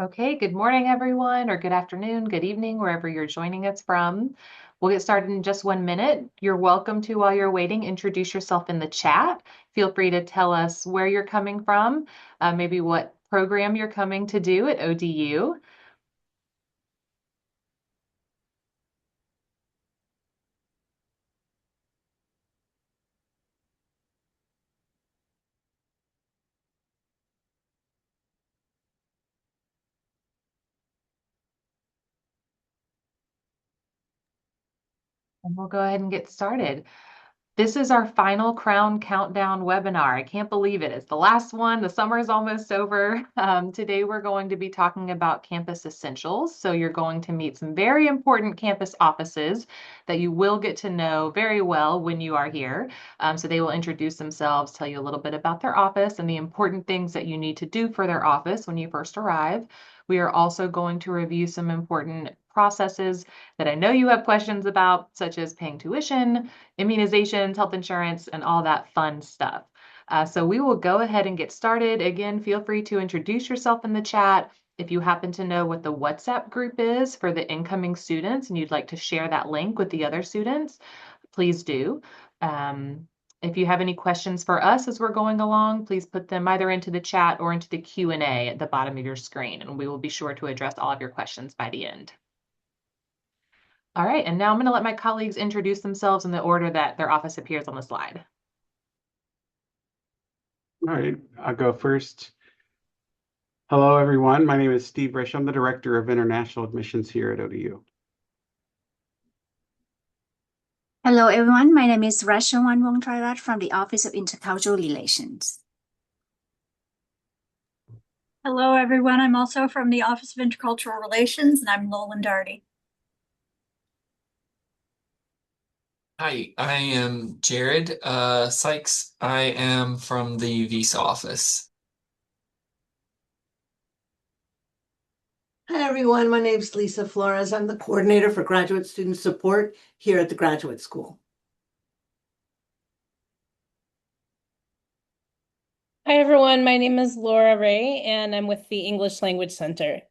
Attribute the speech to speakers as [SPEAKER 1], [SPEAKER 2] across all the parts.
[SPEAKER 1] Okay, good morning, everyone, or good afternoon, good evening, wherever you're joining us from. We'll get started in just 1 minute. You're welcome to, while you're waiting, introduce yourself in the chat. Feel free to tell us where you're coming from, maybe what program you're coming to do at ODU. And we'll go ahead and get started. This is our final Crown Countdown webinar. I can't believe it. It's the last one. The summer is almost over. Today, we're going to be talking about campus essentials. So you're going to meet some very important campus offices that you will get to know very well when you are here. So they will introduce themselves, tell you a little bit about their office and the important things that you need to do for their office when you first arrive. We are also going to review some important processes that I know you have questions about, such as paying tuition, immunizations, health insurance, and all that fun stuff. So we will go ahead and get started. Again, feel free to introduce yourself in the chat. If you happen to know what the WhatsApp group is for the incoming students and you'd like to share that link with the other students, please do. If you have any questions for us as we're going along, please put them either into the chat or into the Q&A at the bottom of your screen, and we will be sure to address all of your questions by the end. All right, and now I'm going to let my colleagues introduce themselves in the order that their office appears on the slide.
[SPEAKER 2] All right, I'll go first. Hello, everyone. My name is Steve Risch. I'm the Director of International Admissions here at ODU.
[SPEAKER 3] Hello, everyone. My name is Rashawan Wongtrairat from the Office of Intercultural Relations.
[SPEAKER 4] Hello, everyone. I'm also from the Office of Intercultural Relations, and I'm Nolan Darty.
[SPEAKER 5] Hi, I am Jared Sykes. I am from the Visa office.
[SPEAKER 6] Hi, everyone. My name is Lisa Flores. I'm the coordinator for graduate student support here at the Graduate School.
[SPEAKER 7] Hi, everyone. My name is Laura Ray, and I'm with the English Language Center.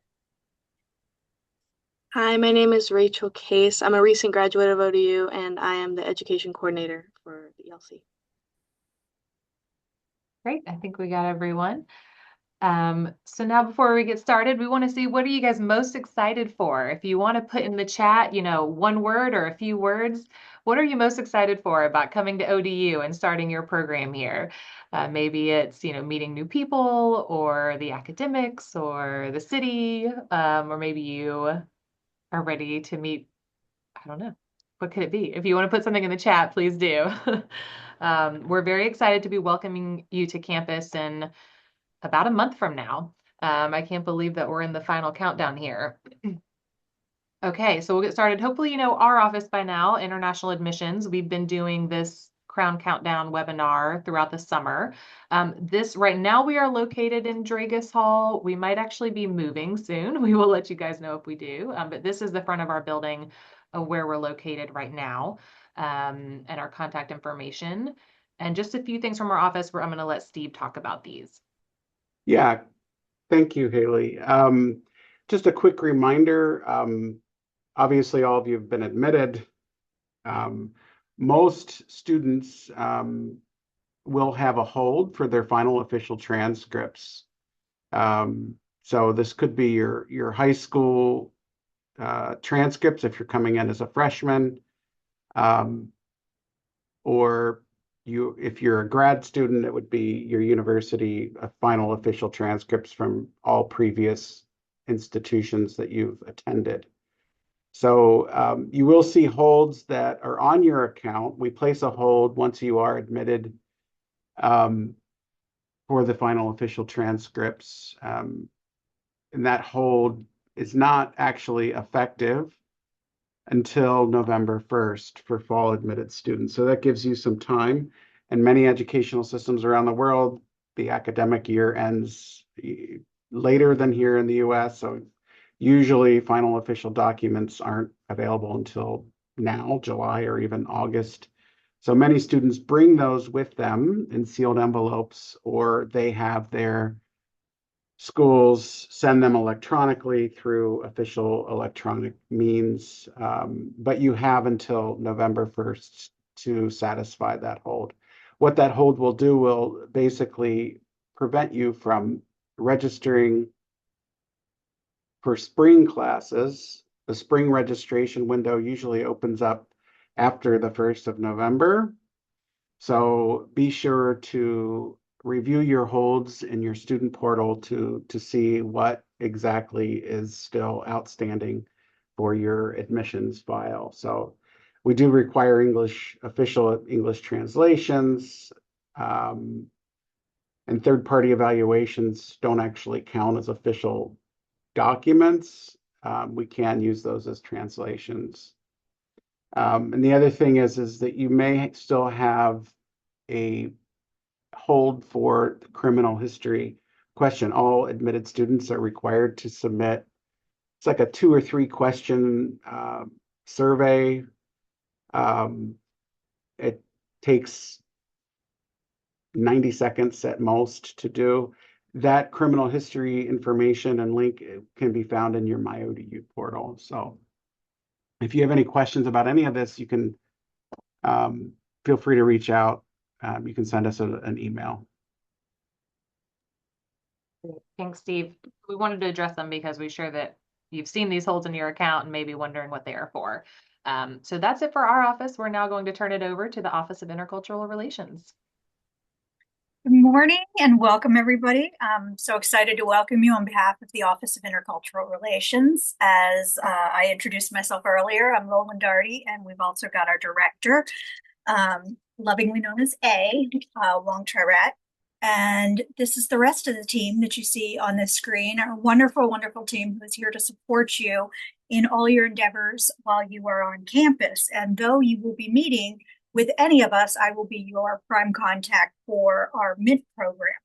[SPEAKER 8] Hi, my name is Rachel Case. I'm a recent graduate of ODU, and I am the education coordinator for the ELC.
[SPEAKER 1] Great, I think we got everyone. So now before we get started, we want to see, what are you guys most excited for? If you want to put in the chat, one word or a few words, what are you most excited for about coming to ODU and starting your program here? Maybe it's, meeting new people or the academics or the city, or maybe you are ready to meet, I don't know. What could it be? If you want to put something in the chat, please do. We're very excited to be welcoming you to campus in about a month from now. I can't believe that we're in the final countdown here. Okay, so we'll get started. Hopefully, you know our office by now, International Admissions. We've been doing this Crown Countdown webinar throughout the summer. Right now we are located in Dragus Hall. We might actually be moving soon. We will let you guys know if we do. But this is the front of our building where we're located right now, and our contact information. And just a few things from our office where I'm going to let Steve talk about these.
[SPEAKER 2] Yeah, thank you, Haley. Just a quick reminder, obviously all of you have been admitted. Most students will have a hold for their final official transcripts. So this could be your high school transcripts if you're coming in as a freshman, or if you're a grad student, it would be your university final official transcripts from all previous institutions that you've attended. So you will see holds that are on your account. We place a hold once you are admitted for the final official transcripts. And that hold is not actually effective until November 1st for fall admitted students. So that gives you some time. And many educational systems around the world, the academic year ends later than here in the US. So usually final official documents aren't available until now, July or even August. So many students bring those with them in sealed envelopes, or they have their schools send them electronically through official electronic means, but you have until November 1st to satisfy that hold. What that hold will do will basically prevent you from registering for spring classes. The spring registration window usually opens up after the 1st of November. So be sure to review your holds in your student portal to see what exactly is still outstanding for your admissions file. So we do require official English translations, and third-party evaluations don't actually count as official documents. We can use those as translations. And the other thing is that you may still have a hold for the criminal history question. All admitted students are required to submit. It's like a 2 or 3 question survey. It takes 90 seconds at most to do. That criminal history information and link can be found in your MyODU portal. So if you have any questions about any of this, you can feel free to reach out. You can send us an email.
[SPEAKER 1] Thanks, Steve. We wanted to address them because we're sure that you've seen these holds in your account and maybe wondering what they are for. So that's it for our office. We're now going to turn it over to the Office of Intercultural Relations.
[SPEAKER 4] Good morning and welcome, everybody. I'm so excited to welcome you on behalf of the Office of Intercultural Relations. As I introduced myself earlier, I'm Lolan Darty, and we've also got our director, lovingly known as A, Wong Trirat. And this is the rest of the team that you see on this screen, our wonderful, wonderful team who is here to support you in all your endeavors while you are on campus. And though you will be meeting with any of us, I will be your prime contact for our Mint program.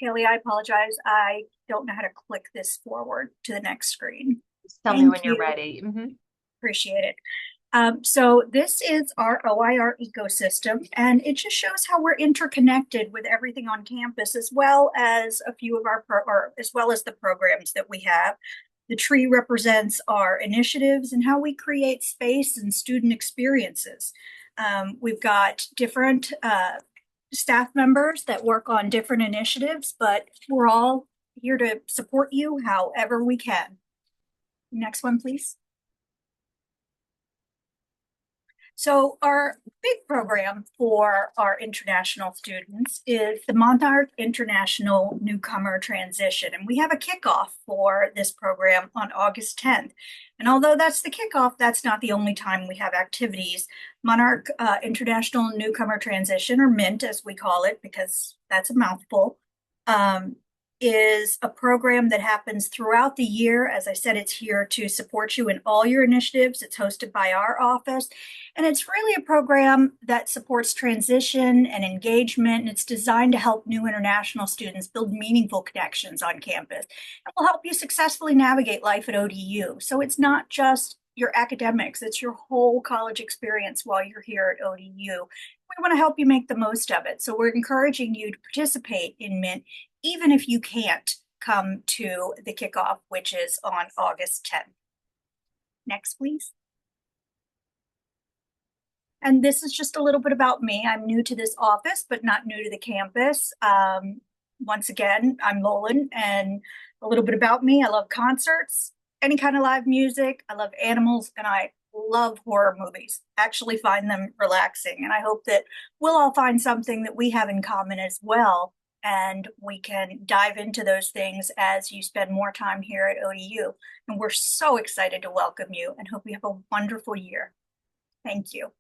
[SPEAKER 4] Haley, I apologize. I don't know how to click this forward to the next screen.
[SPEAKER 1] Just tell me when you're ready.
[SPEAKER 4] Appreciate it. So this is our OIR ecosystem, and it just shows how we're interconnected with everything on campus, as well as a few of as well as the programs that we have. The tree represents our initiatives and how we create space and student experiences. We've got different staff members that work on different initiatives, but we're all here to support you however we can. Next one, please. So our big program for our international students is the Monarch International Newcomer Transition. And we have a kickoff for this program on August 10th. And although that's the kickoff, that's not the only time we have activities. Monarch International Newcomer Transition, or MINT as we call it, because that's a mouthful, is a program that happens throughout the year. As I said, it's here to support you in all your initiatives. It's hosted by our office, and it's really a program that supports transition and engagement, and it's designed to help new international students build meaningful connections on campus and will help you successfully navigate life at ODU. So it's not just your academics, it's your whole college experience while you're here at ODU. We want to help you make the most of it. So we're encouraging you to participate in MINT, even if you can't come to the kickoff, which is on August 10th. Next, please. And this is just a little bit about me. I'm new to this office, but not new to the campus. Once again, I'm Lolan, and a little bit about me. I love concerts, any kind of live music. I love animals, and I love horror movies. Actually find them relaxing. And I hope that we'll all find something that we have in common as well. And we can dive into those things as you spend more time here at ODU. And we're so excited to welcome you and hope you have a wonderful year. Thank you.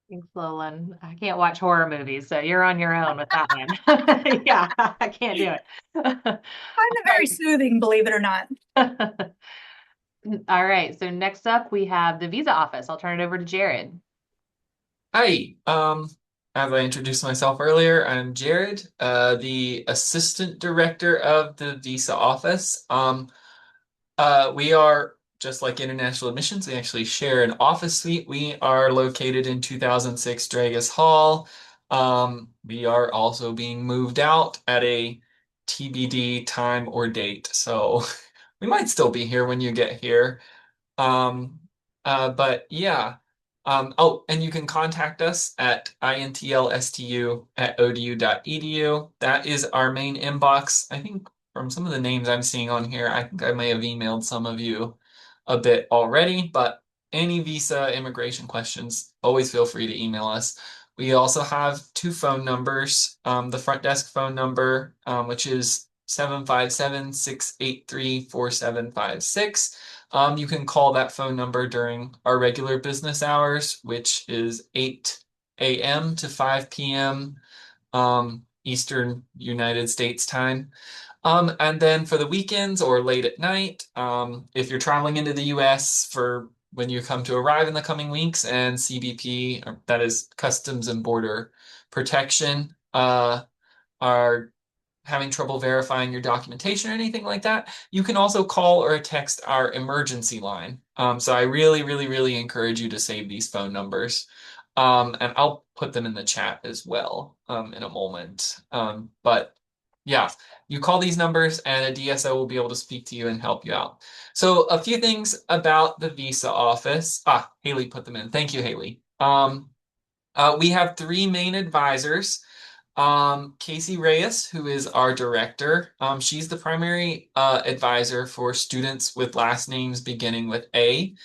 [SPEAKER 1] Thanks, Lolan. I can't watch horror movies, so you're on your own with that one. Yeah, I can't do it.
[SPEAKER 4] I find it very soothing, believe it or not.
[SPEAKER 1] All right, so next up we have the visa office. I'll turn it over to Jared.
[SPEAKER 5] Hi, as I introduced myself earlier, I'm Jared, the Assistant Director of the Visa Office. We are just like international admissions. We actually share an office suite. We are located in 2006 Dragus Hall. We are also being moved out at a TBD time or date, so we might still be here when you get here. Um, but yeah. Oh, and you can contact us at intlstu@odu.edu. That is our main inbox. I think from some of the names I'm seeing on here, I think I may have emailed some of you a bit already, but any visa immigration questions, always feel free to email us. We also have two phone numbers. The front desk phone number, which is 757-683-4756. You can call that phone number during our regular business hours, which is 8 a.m. to 5 p.m. Eastern United States time. And then for the weekends or late at night, if you're traveling into the US for when you come to arrive in the coming weeks, and CBP, or that is Customs and Border Protection, are having trouble verifying your documentation or anything like that, you can also call or text our emergency line. So I really, really, really encourage you to save these phone numbers. And I'll put them in the chat as well in a moment. But yeah, you call these numbers and a DSO will be able to speak to you and help you out. So a few things about the visa office. Haley put them in. Thank you, Haley. We have three main advisors. Casey Reyes, who is our director, she's the primary advisor for students with last names beginning with A.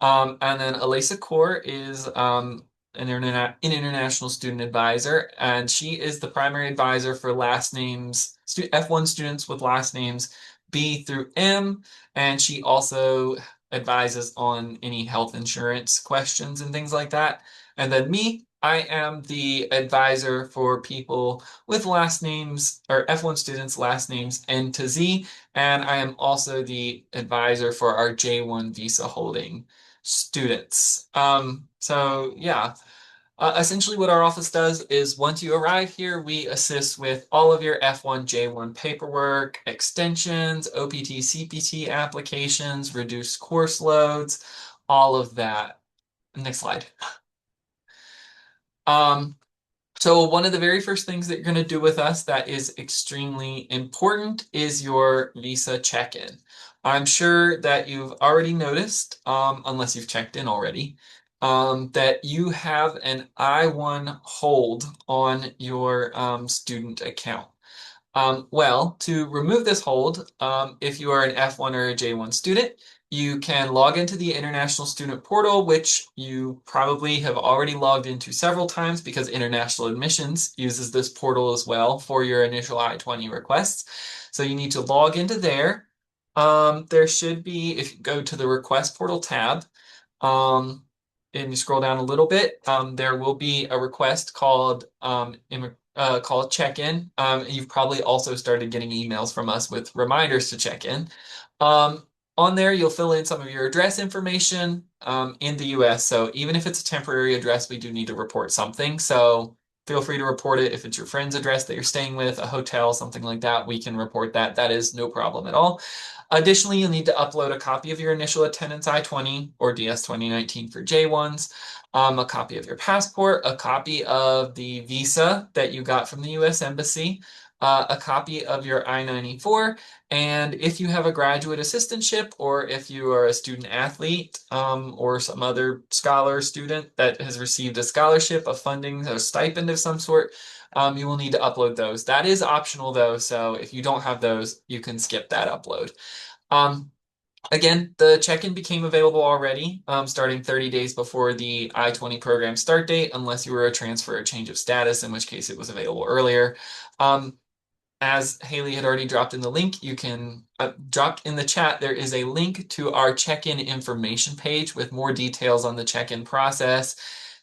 [SPEAKER 5] And then Alisa Kaur is an international student advisor, and she is the primary advisor for last names, F1 students with last names B through M, and she also advises on any health insurance questions and things like that. And then me, I am the advisor for people with last names, or F1 students' last names N to Z, and I am also the advisor for our J1 visa holding students. So yeah, essentially what our office does is once you arrive here, we assist with all of your F1, J1 paperwork, extensions, OPT, CPT applications, reduced course loads, all of that. Next slide. So one of the very first things that you're going to do with us that is extremely important is your visa check-in. I'm sure that you've already noticed, unless you've checked in already, that you have an I-1 hold on your student account. Well, to remove this hold, if you are an F1 or a J1 student, you can log into the International Student Portal, which you probably have already logged into several times because International Admissions uses this portal as well for your initial I-20 requests. So you need to log into there. There should be, if you go to the Request Portal tab, and you scroll down a little bit, there will be a request called check-in. You've probably also started getting emails from us with reminders to check in. On there, you'll fill in some of your address information in the US. So even if it's a temporary address, we do need to report something. So feel free to report it. If it's your friend's address that you're staying with, a hotel, something like that, we can report that. That is no problem at all. Additionally, you'll need to upload a copy of your initial attendance I-20 or DS 2019 for J1s, a copy of your passport, a copy of the visa that you got from the US Embassy, a copy of your I-94, and if you have a graduate assistantship or if you are a student athlete or some other scholar student that has received a scholarship, a funding, a stipend of some sort, you will need to upload those. That is optional though, so if you don't have those, you can skip that upload. Again, the check-in became available already, starting 30 days before the I-20 program start date, unless you were a transfer or change of status, in which case it was available earlier. As Haley had already dropped in the link, you can drop in the chat. There is a link to our check-in information page with more details on the check-in process,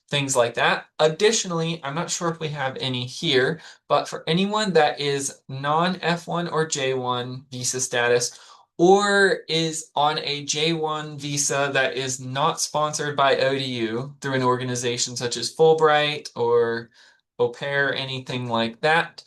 [SPEAKER 5] things like that. Additionally, I'm not sure if we have any here, but for anyone that is non-F1 or J1 visa status, or is on a J1 visa that is not sponsored by ODU through an organization such as Fulbright or Au Pair, anything like that,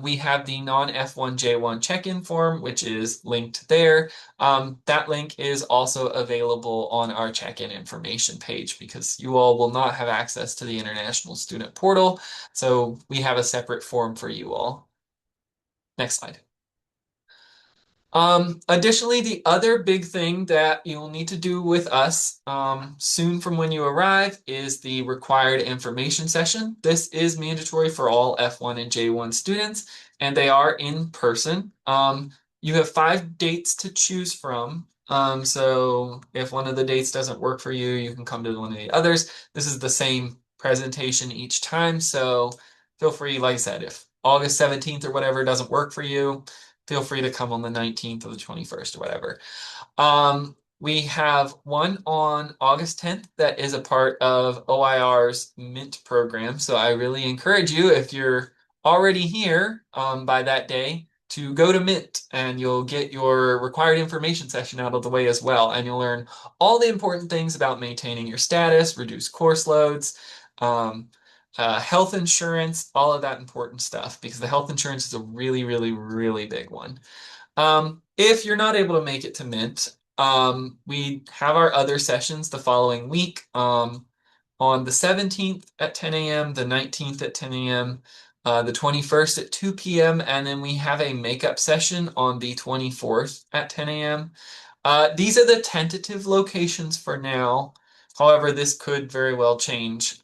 [SPEAKER 5] We have the non-F1J1 check-in form, which is linked there. That link is also available on our check-in information page because you all will not have access to the International Student Portal. So we have a separate form for you all. Next slide. Additionally, the other big thing that you'll need to do with us soon from when you arrive is the required information session. This is mandatory for all F1 and J1 students, and they are in person. You have 5 dates to choose from. So if one of the dates doesn't work for you, you can come to one of the others. This is the same presentation each time, so feel free, like I said, if August 17th or whatever doesn't work for you, feel free to come on the 19th or the 21st or whatever. We have one on August 10th that is a part of OIR's Mint program. So I really encourage you, if you're already here by that day, to go to Mint and you'll get your required information session out of the way as well. And you'll learn all the important things about maintaining your status, reduce course loads, health insurance, all of that important stuff, because the health insurance is a really, really, really big one. If you're not able to make it to Mint, we have our other sessions the following week. On the 17th at 10 a.m., the 19th at 10 a.m., the 21st at 2 p.m., and then we have a makeup session on the 24th at 10 a.m. These are the tentative locations for now. However, this could very well change.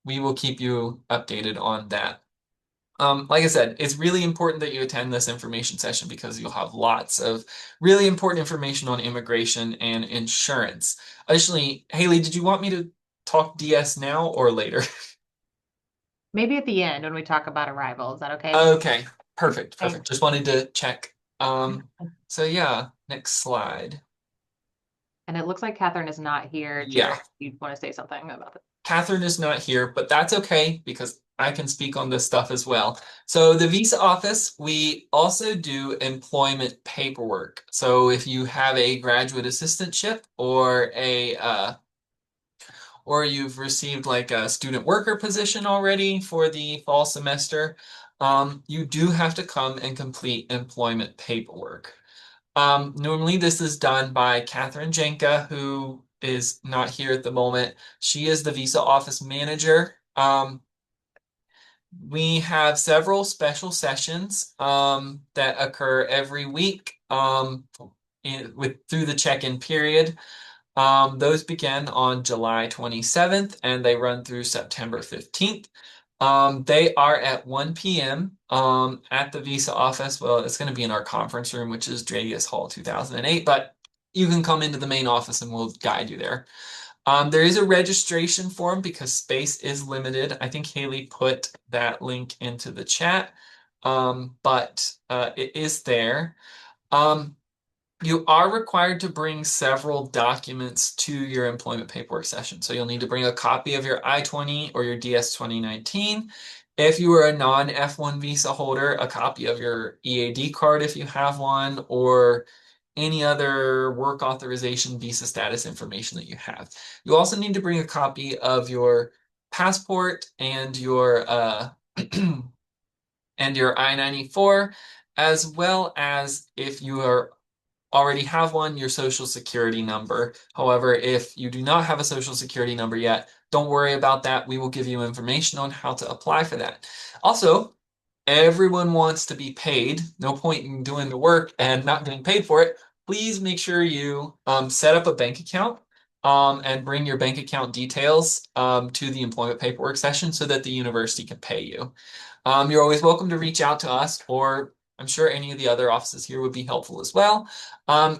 [SPEAKER 5] We will keep you updated on that. Like I said, it's really important that you attend this information session because you'll have lots of really important information on immigration and insurance. Additionally, Haley, did you want me to talk DS now or later?
[SPEAKER 1] Maybe at the end when we talk about arrival. Is that okay?
[SPEAKER 5] Okay, perfect.
[SPEAKER 1] Thanks.
[SPEAKER 5] Just wanted to check. So yeah, next slide.
[SPEAKER 1] And it looks like Catherine is not here.
[SPEAKER 5] Yeah.
[SPEAKER 1] Jared, you want to say something about it?
[SPEAKER 5] Catherine is not here, but that's okay because I can speak on this stuff as well. So the visa office, we also do employment paperwork. So if you have a graduate assistantship or or you've received like a student worker position already for the fall semester, you do have to come and complete employment paperwork. Normally this is done by Catherine Jenka, who is not here at the moment. She is the visa office manager. We have several special sessions that occur every week through the check-in period. Those begin on July 27th and they run through September 15th. They are at 1 p.m. At the visa office. Well, it's going to be in our conference room, which is Dragius Hall 2008, but you can come into the main office and we'll guide you there. There is a registration form because space is limited. I think Haley put that link into the chat, but it is there. You are required to bring several documents to your employment paperwork session. So you'll need to bring a copy of your I-20 or your DS 2019. If you are a non-F1 visa holder, a copy of your EAD card if you have one, or any other work authorization visa status information that you have. You also need to bring a copy of your passport and your and your I-94, as well as, if you already have one, your social security number. However, if you do not have a social security number yet, don't worry about that. We will give you information on how to apply for that. Also, everyone wants to be paid. No point in doing the work and not getting paid for it. Please make sure you set up a bank account and bring your bank account details to the employment paperwork session so that the university can pay you. You're always welcome to reach out to us, or I'm sure any of the other offices here would be helpful as well.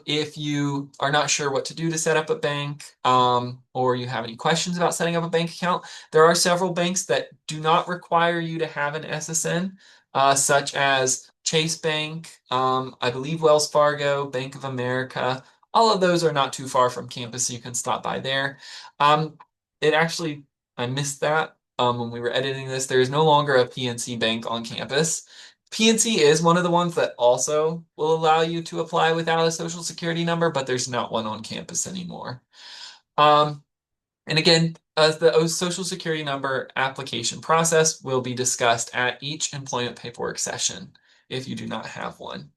[SPEAKER 5] If you are not sure what to do to set up a bank, or you have any questions about setting up a bank account, there are several banks that do not require you to have an SSN, such as Chase Bank, I believe Wells Fargo, Bank of America. All of those are not too far from campus, so you can stop by there. I missed that when we were editing this. There is no longer a PNC Bank on campus. PNC is one of the ones that also will allow you to apply without a social security number, but there's not one on campus anymore. And again, the Social Security number application process will be discussed at each employment paperwork session if you do not have one.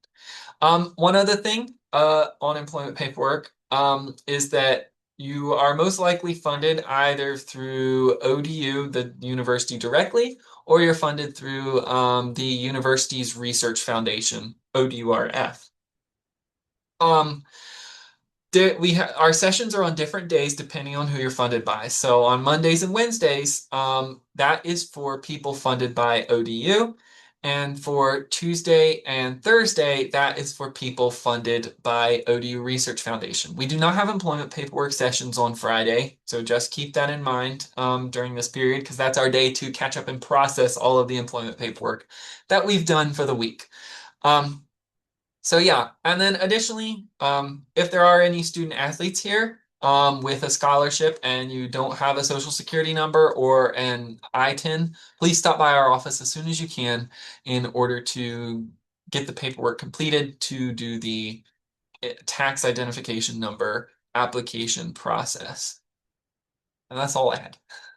[SPEAKER 5] One other thing on employment paperwork is that you are most likely funded either through ODU, the university directly, or you're funded through the university's research foundation, ODURF. Our sessions are on different days depending on who you're funded by. So on Mondays and Wednesdays, that is for people funded by ODU. And for Tuesday and Thursday, that is for people funded by ODU Research Foundation. We do not have employment paperwork sessions on Friday, so just keep that in mind during this period, because that's our day to catch up and process all of the employment paperwork that we've done for the week. So yeah, and then additionally, if there are any student athletes here with a scholarship and you don't have a social security number or an ITIN, please stop by our office as soon as you can in order to get the paperwork completed to do the tax identification number application process. And that's all I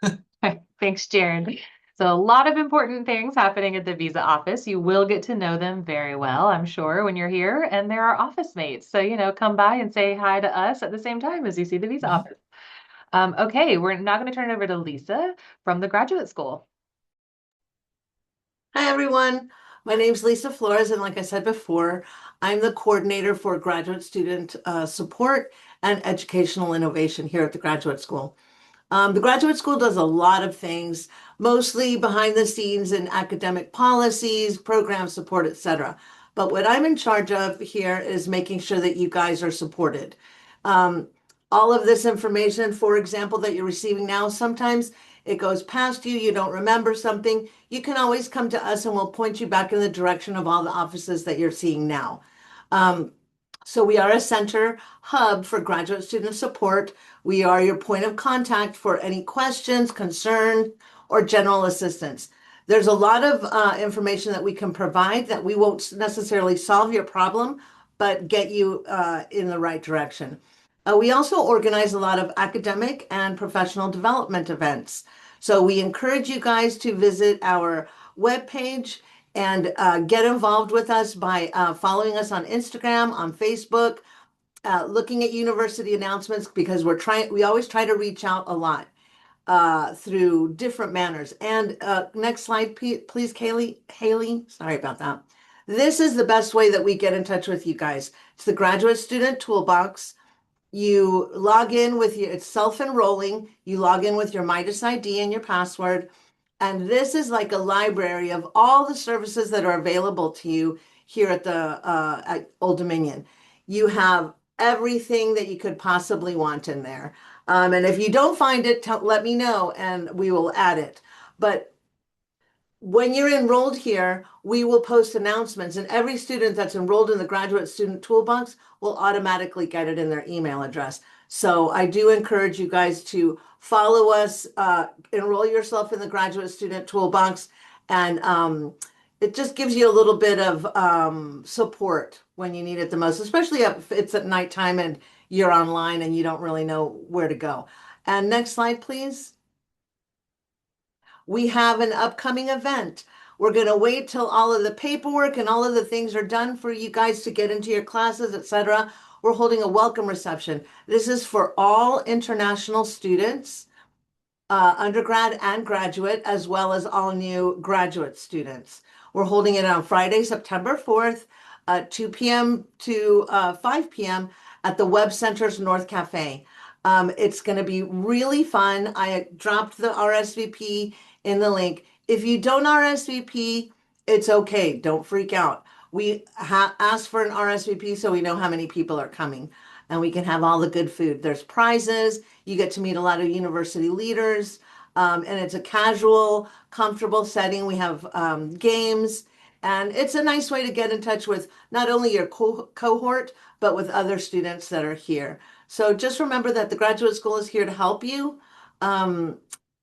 [SPEAKER 5] had.
[SPEAKER 1] Thanks, Jared. So a lot of important things happening at the visa office. You will get to know them very well, I'm sure, when you're here, and they're our office mates. So, come by and say hi to us at the same time as you see the visa office. Okay, we're now going to turn it over to Lisa from the graduate school.
[SPEAKER 6] Hi, everyone. My name is Lisa Flores, and like I said before, I'm the coordinator for graduate student support and educational innovation here at the graduate school. The graduate school does a lot of things, mostly behind the scenes in academic policies, program support, etc. But what I'm in charge of here is making sure that you guys are supported. All of this information, for example, that you're receiving now, sometimes it goes past you, you don't remember something. You can always come to us and we'll point you back in the direction of all the offices that you're seeing now. So we are a center hub for graduate student support. We are your point of contact for any questions, concerns, or general assistance. There's a lot of information that we can provide that we won't necessarily solve your problem, but get you in the right direction. We also organize a lot of academic and professional development events. So we encourage you guys to visit our webpage and get involved with us by following us on Instagram, on Facebook, looking at university announcements, because we always try to reach out a lot through different manners. And next slide, please, Haley. Sorry about that. This is the best way that we get in touch with you guys. It's the Graduate Student Toolbox. You log in with it's self-enrolling. You log in with your Midas ID and your password. And this is like a library of all the services that are available to you here at at Old Dominion. You have everything that you could possibly want in there. And if you don't find it, let me know and we will add it. But when you're enrolled here, we will post announcements, and every student that's enrolled in the Graduate Student Toolbox will automatically get it in their email address. So I do encourage you guys to follow us, enroll yourself in the Graduate Student Toolbox, and it just gives you a little bit of support when you need it the most, especially if it's at nighttime and you're online and you don't really know where to go. And next slide, please. We have an upcoming event. We're going to wait till all of the paperwork and all of the things are done for you guys to get into your classes, etc. We're holding a welcome reception. This is for all international students, undergrad and graduate, as well as all new graduate students. We're holding it on Friday, September 4th, 2 p.m. to 5 p.m. at the Webb Center's North Cafe. It's going to be really fun. I dropped the RSVP in the link. If you don't RSVP, it's okay. Don't freak out. We ask for an RSVP so we know how many people are coming and we can have all the good food. There's prizes. You get to meet a lot of university leaders, and it's a casual, comfortable setting. We have games, and it's a nice way to get in touch with not only your cohort, but with other students that are here. So just remember that the graduate school is here to help you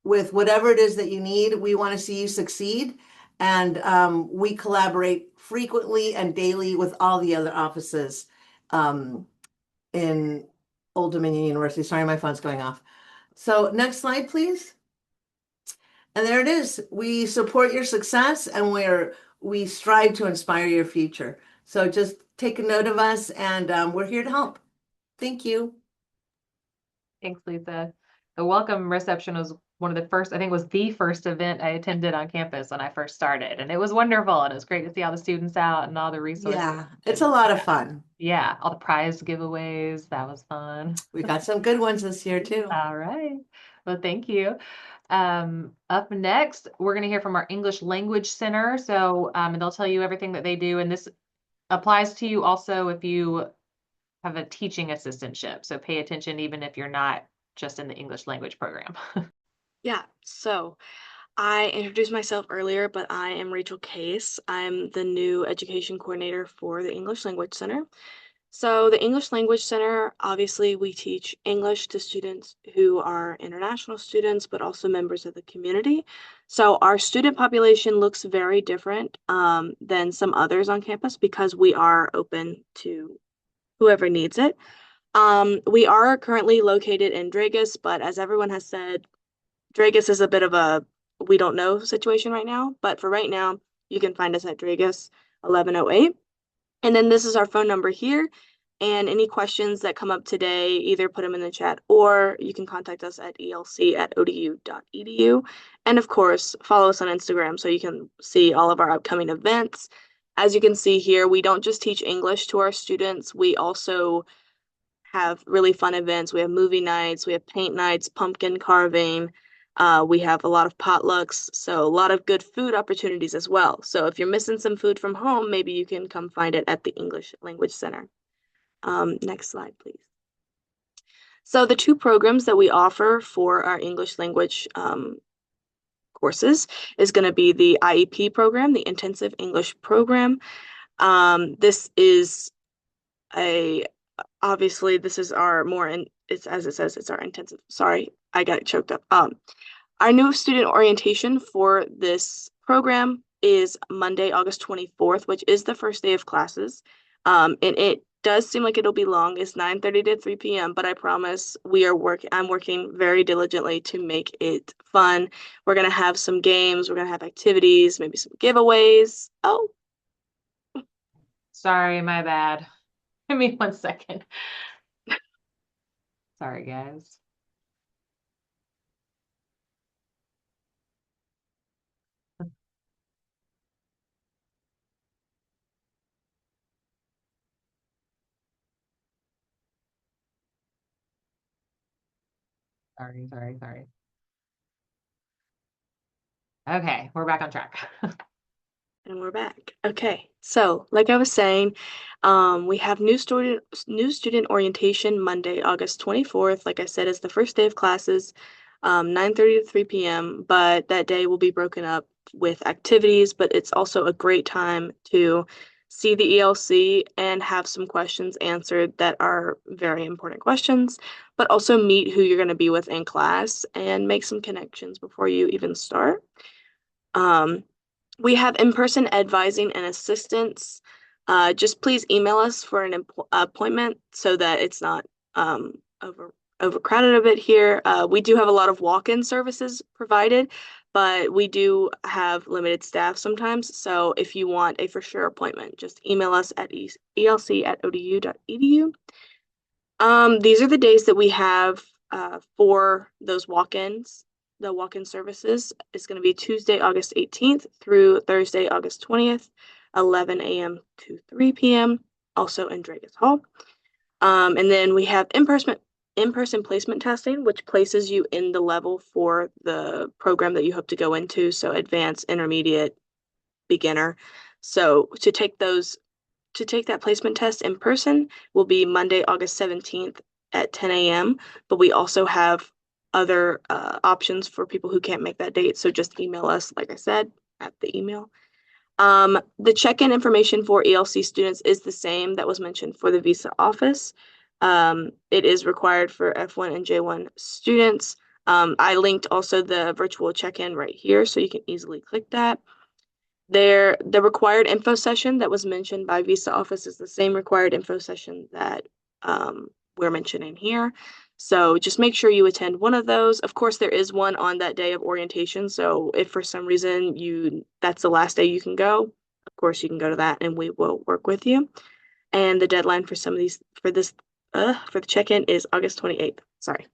[SPEAKER 6] with whatever it is that you need. We want to see you succeed, and we collaborate frequently and daily with all the other offices in Old Dominion University. Sorry, my phone's going off. So next slide, please. And there it is. We support your success and we strive to inspire your future. So just take a note of us and we're here to help. Thank you.
[SPEAKER 1] Thanks, Lisa. The welcome reception was one of the first, I think it was the first event I attended on campus when I first started. And it was wonderful. And it was great to see all the students out and all the resources.
[SPEAKER 6] Yeah, it's a lot of fun.
[SPEAKER 1] Yeah, all the prize giveaways. That was fun.
[SPEAKER 6] We got some good ones this year too.
[SPEAKER 1] All right. Well, thank you. Up next, we're going to hear from our English Language Center. So, and they'll tell you everything that they do. And this applies to you also if you have a teaching assistantship. So pay attention even if you're not just in the English language program.
[SPEAKER 8] Yeah, so I introduced myself earlier, but I am Rachel Case. I'm the new education coordinator for the English Language Center. So the English Language Center, obviously we teach English to students who are international students, but also members of the community. So our student population looks very different than some others on campus because we are open to whoever needs it. We are currently located in Dragus, but as everyone has said, Dragus is a bit of a we don't know situation right now. But for right now, you can find us at Dragus 1108. And then this is our phone number here. And any questions that come up today, either put them in the chat or you can contact us at elc@odu.edu. And of course, follow us on Instagram so you can see all of our upcoming events. As you can see here, we don't just teach English to our students. We also have really fun events. We have movie nights, we have paint nights, pumpkin carving. We have a lot of potlucks, so a lot of good food opportunities as well. So if you're missing some food from home, maybe you can come find it at the English Language Center. Next slide, please. So the two programs that we offer for our English language courses is going to be the IEP program, the Intensive English Program. This is obviously this is our it's as it says, it's our intensive. Sorry, I got choked up. Our new student orientation for this program is Monday, August 24th, which is the first day of classes. And it does seem like it'll be long. It's 9:30 to 3 p.m., but I promise I'm working very diligently to make it fun. We're gonna have some games, we're gonna have activities, maybe some giveaways. Oh,
[SPEAKER 1] Sorry, my bad. Give me 1 second. Sorry, guys. Sorry. Okay, we're back on track.
[SPEAKER 8] and we're back. Okay, so like I was saying, we have new student orientation Monday, August 24th. Like I said, is the first day of classes, 9:30 to 3 p.m. But that day will be broken up with activities. But it's also a great time to see the ELC and have some questions answered that are very important questions, but also meet who you're going to be with in class and make some connections before you even start. We have in-person advising and assistance. Just please email us for an appointment so that it's not overcrowded a bit here. We do have a lot of walk-in services provided, but we do have limited staff sometimes. So if you want a for sure appointment, just email us at elc@odu.edu. These are the days that we have for those walk-ins. The walk-in services is going to be Tuesday, August 18th through Thursday, August 20th, 11 a.m. to 3 p.m., also in Dragus Hall. And then we have in-person placement testing, which places you in the level for the program that you hope to go into, so advanced, intermediate, beginner. So to take that placement test in person will be Monday, August 17th at 10 a.m., but we also have other options for people who can't make that date. So just email us, like I said, at the email. The check-in information for ELC students is the same that was mentioned for the visa office. It is required for F1 and J1 students. I linked also the virtual check-in right here, so you can easily click that. The required info session that was mentioned by visa office is the same required info session that we're mentioning here. So So just make sure you attend one of those. Of course, there is one on that day of orientation. So if for some reason that's the last day you can go, of course you can go to that and we will work with you. And the deadline for some of these for the check-in is August 28th. Sorry.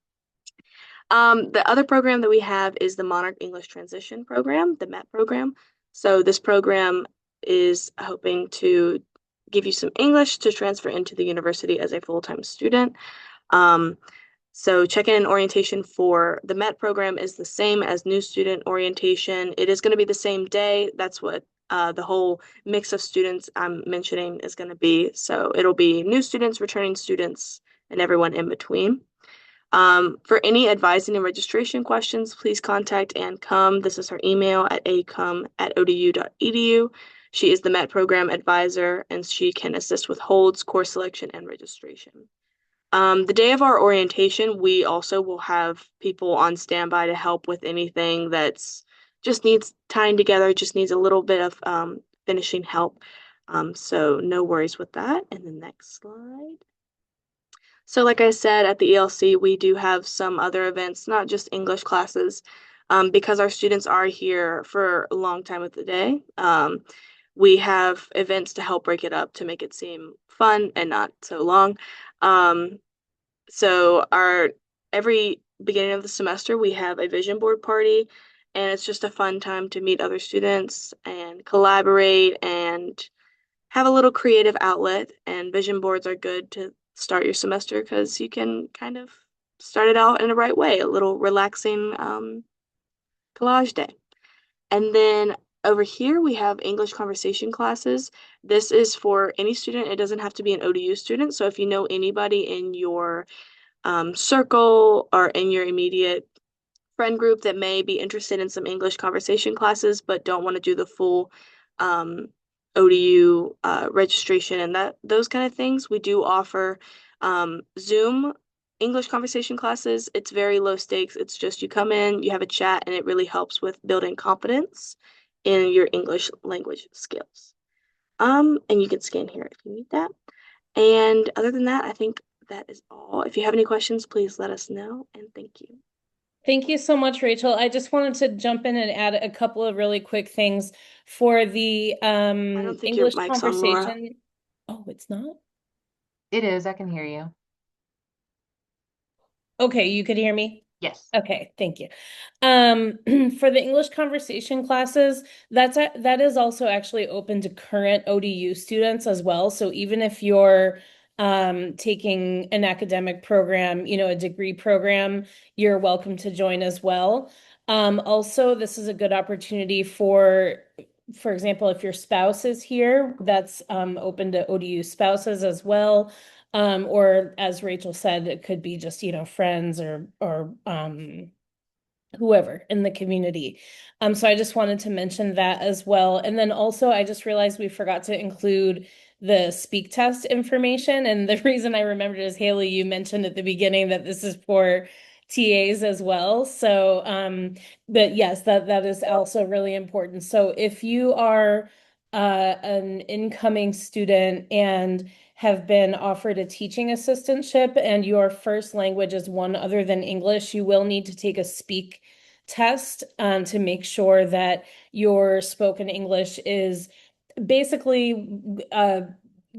[SPEAKER 8] The other program that we have is the Monarch English Transition Program, the MET program. So this program is hoping to give you some English to transfer into the university as a full-time student. So check-in and orientation for the MET program is the same as new student orientation. It is going to be the same day. That's what the whole mix of students I'm mentioning is going to be. So it'll be new students, returning students, and everyone in between. For any advising and registration questions, please contact Ann Cum. This is her email at acum@odu.edu. She is the MET program advisor, and she can assist with holds, course selection, and registration. The day of our orientation, we also will have people on standby to help with anything that's just needs tying together, just needs a little bit of finishing help. So no worries with that. And the next slide. So like I said, at the ELC, we do have some other events, not just English classes, because our students are here for a long time of the day. We have events to help break it up to make it seem fun and not so long. So every beginning of the semester, we have a vision board party, and it's just a fun time to meet other students and collaborate and have a little creative outlet. And vision boards are good to start your semester because you can kind of start it out in the right way, a little relaxing collage day. And then over here, we have English conversation classes. This is for any student. It doesn't have to be an ODU student. So if you know anybody in your circle or in your immediate friend group that may be interested in some English conversation classes but don't want to do the full ODU registration and those kind of things, we do offer Zoom English conversation classes. It's very low stakes. It's just you come in, you have a chat, and it really helps with building confidence in your English language skills. And you can scan here if you need that. And other than that, I think that is all. If you have any questions, please let us know, and thank you.
[SPEAKER 7] Thank you so much, Rachel. I just wanted to jump in and add a couple of really quick things for the
[SPEAKER 8] I don't think
[SPEAKER 7] English
[SPEAKER 8] your mic's on, Laura.
[SPEAKER 7] conversation. Oh, it's not?
[SPEAKER 1] It is. I can hear you.
[SPEAKER 7] Okay, you could hear me?
[SPEAKER 1] Yes.
[SPEAKER 7] Okay, thank you. For the English conversation classes, that is also actually open to current ODU students as well. So even if you're taking an academic program, a degree program, you're welcome to join as well. Also, this is a good opportunity for example, if your spouse is here, that's open to ODU spouses as well. Or as Rachel said, it could be just, friends or whoever in the community. So I just wanted to mention that as well. And then also I just realized we forgot to include the speak test information. And the reason I remembered is Haley, you mentioned at the beginning that this is for TAs as well. So, but yes, that is also really important. So if you are an incoming student and have been offered a teaching assistantship and your first language is one other than English, you will need to take a speak test to make sure that your spoken English is basically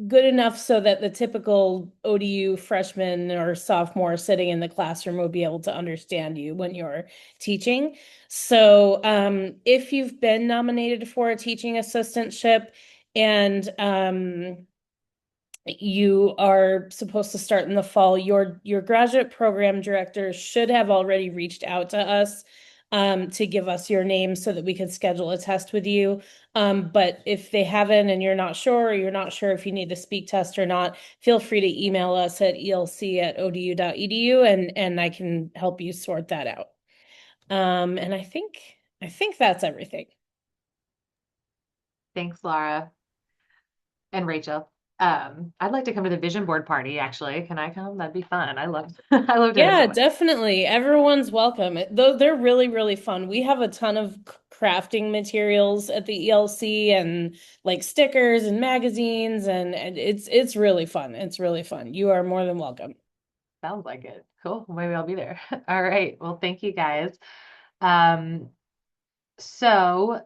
[SPEAKER 7] good enough so that the typical ODU freshman or sophomore sitting in the classroom will be able to understand you when you're teaching. So if you've been nominated for a teaching assistantship and you are supposed to start in the fall, your graduate program director should have already reached out to us to give us your name so that we could schedule a test with you. But if they haven't and you're not sure, or you're not sure if you need a speak test or not, feel free to email us at elc@odu.edu and I can help you sort that out. And I think that's everything.
[SPEAKER 1] Thanks, Laura and Rachel. I'd like to come to the vision board party, actually. Can I come? That'd be fun. I love to
[SPEAKER 7] Yeah, definitely. Everyone's welcome. Though they're really, really fun. We have a ton of crafting materials at the ELC and like stickers and magazines and it's really fun. It's really fun. You are more than welcome.
[SPEAKER 1] Sounds like it. Cool. Maybe I'll be there. All right. Well, thank you guys. Um, so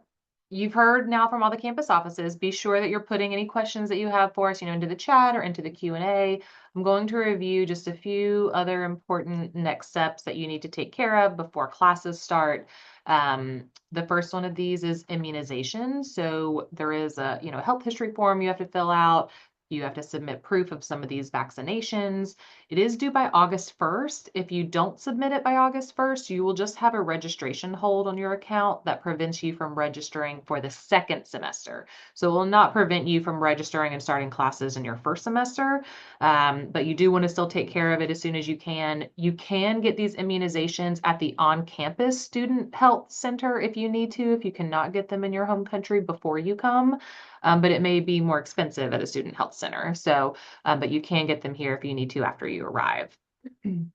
[SPEAKER 1] you've heard now from all the campus offices. Be sure that you're putting any questions that you have for us, into the chat or into the Q&A. I'm going to review just a few other important next steps that you need to take care of before classes start. The first one of these is immunization. So there is a, health history form you have to fill out. You have to submit proof of some of these vaccinations. It is due by August 1st. If you don't submit it by August 1st, you will just have a registration hold on your account that prevents you from registering for the second semester. So it will not prevent you from registering and starting classes in your first semester, but you do want to still take care of it as soon as you can. You can get these immunizations at the on-campus student health center if you need to, if you cannot get them in your home country before you come. But it may be more expensive at a student health center. So, but you can get them here if you need to after you arrive. You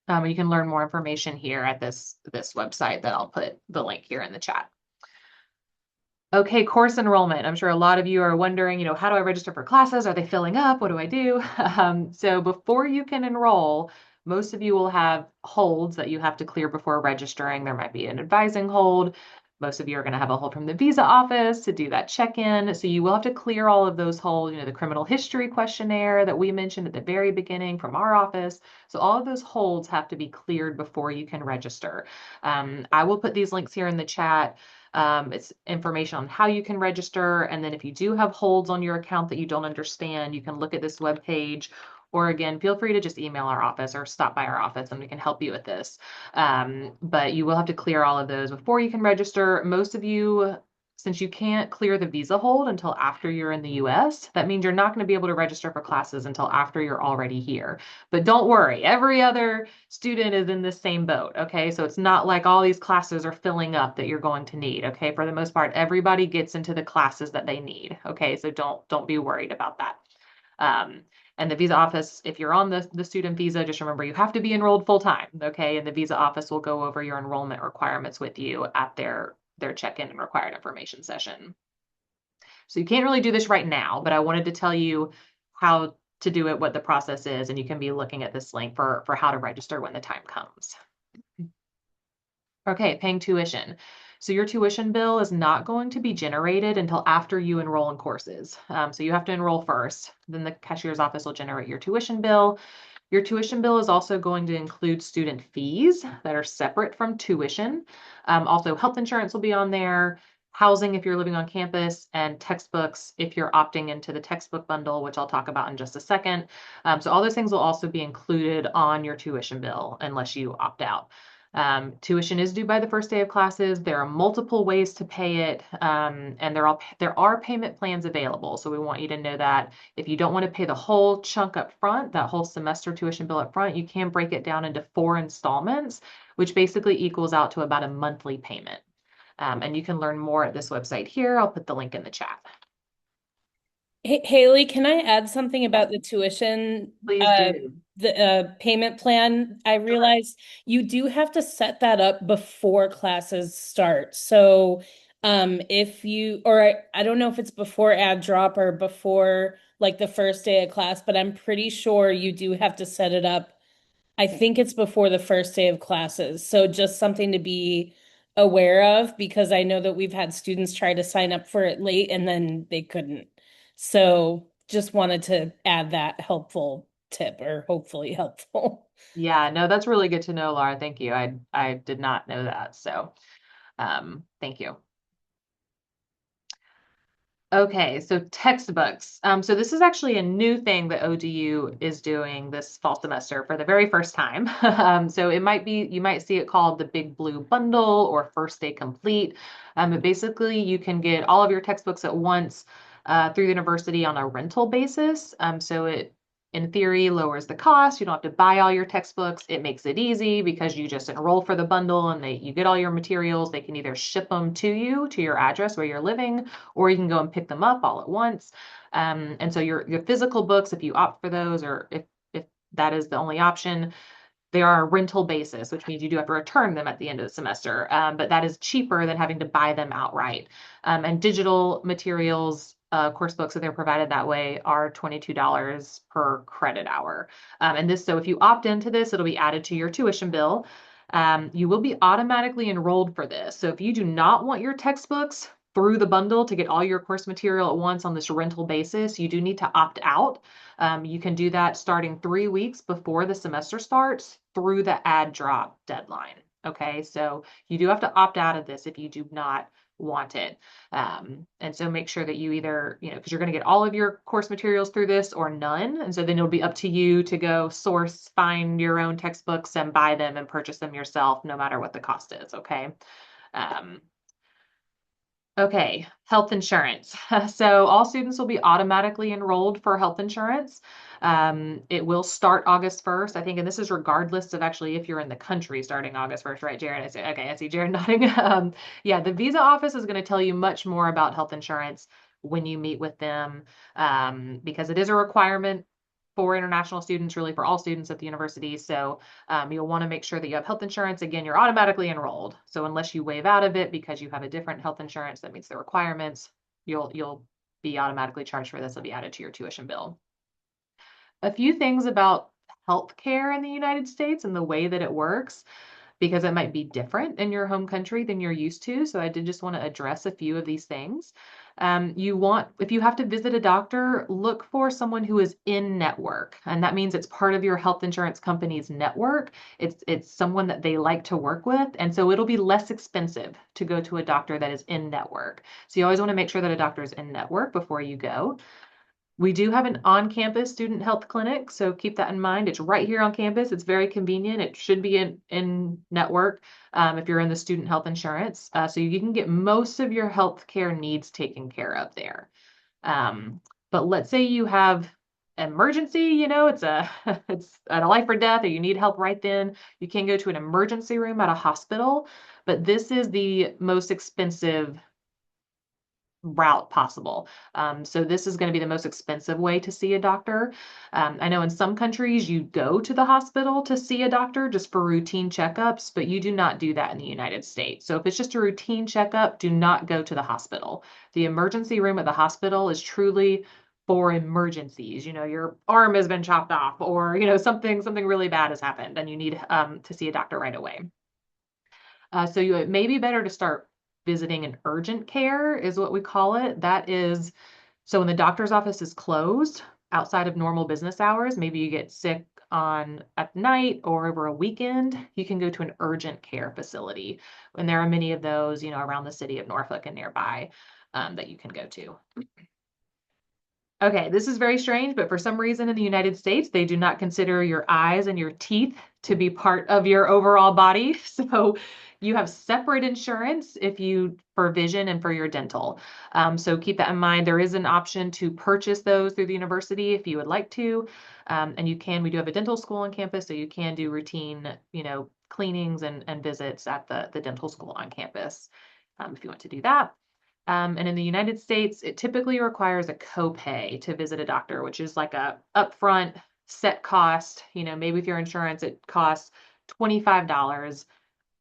[SPEAKER 1] can learn more information here at this website that I'll put the link here in the chat. Okay, course enrollment. I'm sure a lot of you are wondering, how do I register for classes? Are they filling up? What do I do? So before you can enroll, most of you will have holds that you have to clear before registering. There might be an advising hold. Most of you are going to have a hold from the visa office to do that check-in. So you will have to clear all of those holds, the criminal history questionnaire that we mentioned at the very beginning from our office. So all of those holds have to be cleared before you can register. I will put these links here in the chat. It's information on how you can register. And then if you do have holds on your account that you don't understand, you can look at this webpage. Or again, feel free to just email our office or stop by our office and we can help you with this. But you will have to clear all of those before you can register. Most of you, since you can't clear the visa hold until after you're in the US, that means you're not going to be able to register for classes until after you're already here. But don't worry, every other student is in the same boat, okay? So it's not like all these classes are filling up that you're going to need, okay? For the most part, everybody gets into the classes that they need, okay? So don't be worried about that. And the visa office, if you're on the student visa, just remember you have to be enrolled full time, okay? And the visa office will go over your enrollment requirements with you at their check-in and required information session. So you can't really do this right now, but I wanted to tell you how to do it, what the process is, and you can be looking at this link for how to register when the time comes. Okay, paying tuition. So your tuition bill is not going to be generated until after you enroll in courses. So you have to enroll first, then the cashier's office will generate your tuition bill. Your tuition bill is also going to include student fees that are separate from tuition. Also, health insurance will be on there, housing if you're living on campus, and textbooks if you're opting into the textbook bundle, which I'll talk about in just a second. So all those things will also be included on your tuition bill unless you opt out. Tuition is due by the first day of classes. There are multiple ways to pay it, and there are payment plans available. So we want you to know that if you don't want to pay the whole chunk up front, that whole semester tuition bill up front, you can break it down into 4 installments, which basically equals out to about a monthly payment. And you can learn more at this website here. I'll put the link in the chat.
[SPEAKER 7] Haley, can I add something about the tuition?
[SPEAKER 1] Please do.
[SPEAKER 7] The payment plan? I realized you do have to set that up before classes start. So if you, or I don't know if it's before add drop or before like the first day of class, but I'm pretty sure you do have to set it up. I think it's before the first day of classes. So just something to be aware of, because I know that we've had students try to sign up for it late and then they couldn't. So just wanted to add that helpful tip, or hopefully helpful.
[SPEAKER 1] Yeah, no, that's really good to know, Laura. Thank you. I did not know that. So thank you. Okay, so textbooks. So this is actually a new thing that ODU is doing this fall semester for the very first time. So you might see it called the Big Blue Bundle or First Day Complete. But basically you can get all of your textbooks at once through the university on a rental basis. So it, in theory, lowers the cost. You don't have to buy all your textbooks. It makes it easy because you just enroll for the bundle and you get all your materials. They can either ship them to you, to your address where you're living, or you can go and pick them up all at once. And so your physical books, if you opt for those, or if that is the only option, they are a rental basis, which means you do have to return them at the end of the semester. But that is cheaper than having to buy them outright. And digital materials course books that they're provided that way are $22 per credit hour. So if you opt into this, it'll be added to your tuition bill. You will be automatically enrolled for this. So if you do not want your textbooks through the bundle to get all your course material at once on this rental basis, you do need to opt out. You can do that starting 3 weeks before the semester starts through the add drop deadline. Okay, so you do have to opt out of this if you do not want it. And so make sure that you either, because you're going to get all of your course materials through this or none. And so then it'll be up to you to go source, find your own textbooks and buy them and purchase them yourself, no matter what the cost is. Okay. Okay, health insurance. So all students will be automatically enrolled for health insurance. It will start August 1st, I think, and this is regardless of actually if you're in the country starting August 1st, right, Jared? I see Jared nodding. Yeah, the visa office is going to tell you much more about health insurance when you meet with them, because it is a requirement for international students, really for all students at the university. So you'll want to make sure that you have health insurance. Again, you're automatically enrolled. So unless you waive out of it because you have a different health insurance that meets the requirements, you'll be automatically charged for this. It'll be added to your tuition bill. A few things about healthcare in the United States and the way that it works, because it might be different in your home country than you're used to. So I did just want to address a few of these things. If you have to visit a doctor, look for someone who is in network. And that means it's part of your health insurance company's network. It's someone that they like to work with. And so it'll be less expensive to go to a doctor that is in network. So you always want to make sure that a doctor is in network before you go. We do have an on-campus student health clinic, so keep that in mind. It's right here on campus. It's very convenient. It should be in network if you're in the student health insurance. So you can get most of your health care needs taken care of there. But let's say you have emergency, it's it's a life or death, or you need help right then. You can go to an emergency room at a hospital, but this is the most expensive route possible. So this is going to be the most expensive way to see a doctor. I know in some countries you go to the hospital to see a doctor just for routine checkups, but you do not do that in the United States. So if it's just a routine checkup, do not go to the hospital. The emergency room at the hospital is truly for emergencies. Your arm has been chopped off, or something really bad has happened and you need to see a doctor right away. So it may be better to start visiting an urgent care, is what we call it. That is, so when the doctor's office is closed outside of normal business hours, maybe you get sick at night or over a weekend, you can go to an urgent care facility. And there are many of those, around the city of Norfolk and nearby that you can go to. Okay, this is very strange, but for some reason in the United States, they do not consider your eyes and your teeth to be part of your overall body. So you have separate insurance for vision and for your dental. So keep that in mind. There is an option to purchase those through the university if you would like to. And we do have a dental school on campus, so you can do routine, cleanings and visits at the dental school on campus if you want to do that. And in the United States, it typically requires a copay to visit a doctor, which is like a upfront set cost. Maybe with your insurance, it costs $25,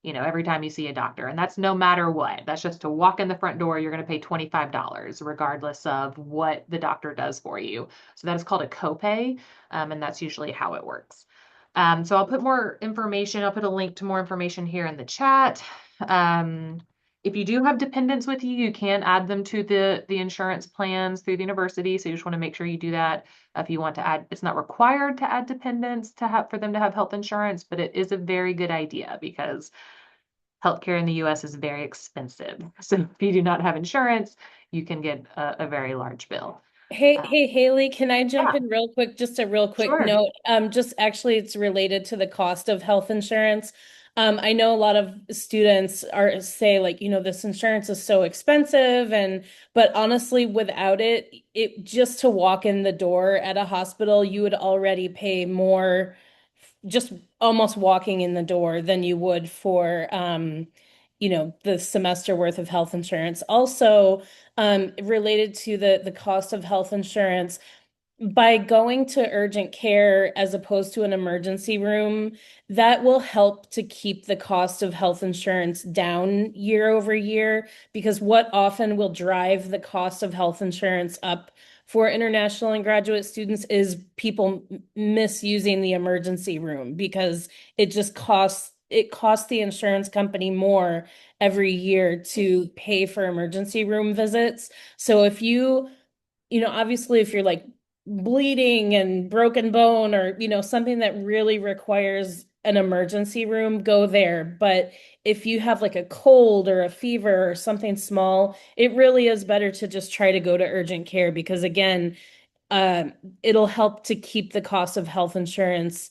[SPEAKER 1] every time you see a doctor. And that's no matter what. That's just to walk in the front door, you're going to pay $25, regardless of what the doctor does for you. So that is called a copay. And that's usually how it works. So I'll put more information. I'll put a link to more information here in the chat. If you do have dependents with you, you can add them to the insurance plans through the university. So you just want to make sure you do that. If you want to add, it's not required to add dependents for them to have health insurance, but it is a very good idea because healthcare in the US is very expensive. So if you do not have insurance, you can get a very large bill.
[SPEAKER 7] Hey, Haley, can I jump in real quick? Just a real quick
[SPEAKER 1] Sure.
[SPEAKER 7] note. Just actually, it's related to the cost of health insurance. I know a lot of students say like, this insurance is so expensive, but honestly, without it just to walk in the door at a hospital, you would already pay more just almost walking in the door than you would for the semester worth of health insurance. Also, related to the cost of health insurance, by going to urgent care as opposed to an emergency room, that will help to keep the cost of health insurance down year over year. Because what often will drive the cost of health insurance up for international and graduate students is people misusing the emergency room, because it costs the insurance company more every year to pay for emergency room visits. So if obviously if you're like bleeding and broken bone, or something that really requires an emergency room, go there. But if you have like a cold or a fever or something small, it really is better to just try to go to urgent care, because again, it'll help to keep the cost of health insurance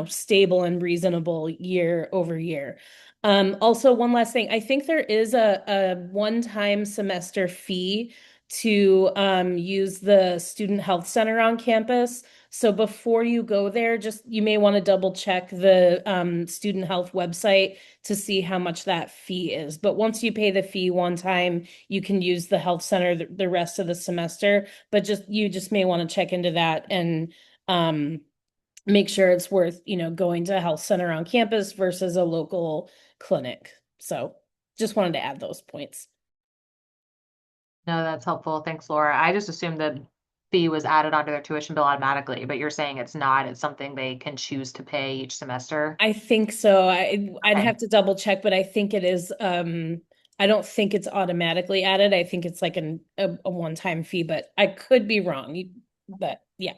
[SPEAKER 7] stable and reasonable year over year. Also, one last thing, I think there is a one-time semester fee to use the student health center on campus. So before you go there, you may want to double check the student health website to see how much that fee is. But once you pay the fee one time, you can use the health center the rest of the semester. But you just may want to check into that and make sure it's worth, going to a health center on campus versus a local clinic. So just wanted to add those points.
[SPEAKER 1] No, that's helpful. Thanks, Laura. I just assumed the fee was added onto their tuition bill automatically, but you're saying it's not. It's something they can choose to pay each semester.
[SPEAKER 7] I think so. I'd
[SPEAKER 1] Okay.
[SPEAKER 7] have to double check, but I think it is. I don't think it's automatically added. I think it's like a one-time fee, but I could be wrong. But yeah.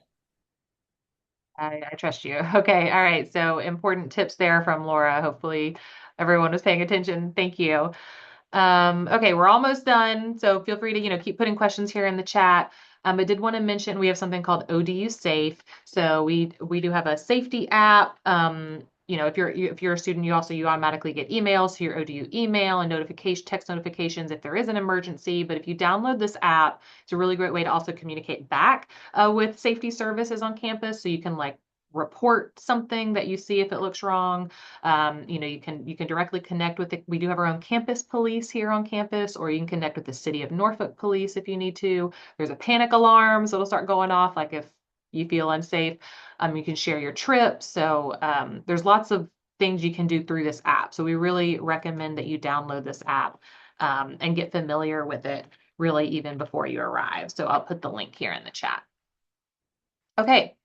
[SPEAKER 1] I trust you. Okay. All right. So important tips there from Laura. Hopefully everyone was paying attention. Thank you. Okay, we're almost done. So feel free to, keep putting questions here in the chat. I did want to mention we have something called ODU Safe. So we do have a safety app. If you're a student, you automatically get emails to your ODU email and text notifications if there is an emergency. But if you download this app, it's a really great way to also communicate back with safety services on campus. So you can report something that you see if it looks wrong. You can directly connect with we do have our own campus police here on campus, or you can connect with the City of Norfolk police if you need to. There's a panic alarm, so it'll start going off like if you feel unsafe. You can share your trip. So there's lots of things you can do through this app. So we really recommend that you download this app and get familiar with it really even before you arrive. So I'll put the link here in the chat. Okay.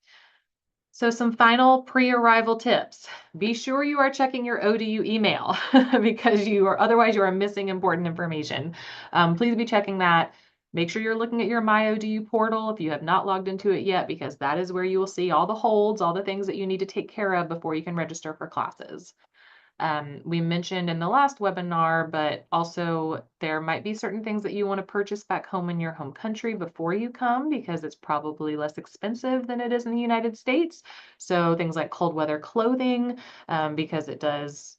[SPEAKER 1] So some final pre-arrival tips. Be sure you are checking your ODU email because otherwise you are missing important information. Please be checking that. Make sure you're looking at your My ODU portal if you have not logged into it yet, because that is where you will see all the holds, all the things that you need to take care of before you can register for classes. We mentioned in the last webinar, but also there might be certain things that you want to purchase back home in your home country before you come, because it's probably less expensive than it is in the United States. So things like cold weather clothing, because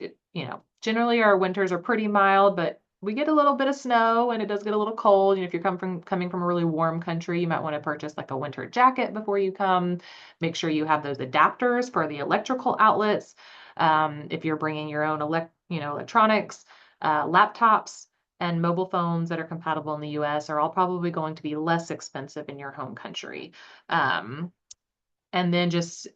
[SPEAKER 1] generally our winters are pretty mild, but we get a little bit of snow and it does get a little cold. If you're coming from a really warm country, you might want to purchase like a winter jacket before you come. Make sure you have those adapters for the electrical outlets. If you're bringing your own electronics, laptops and mobile phones that are compatible in the US are all probably going to be less expensive in your home country. And then just,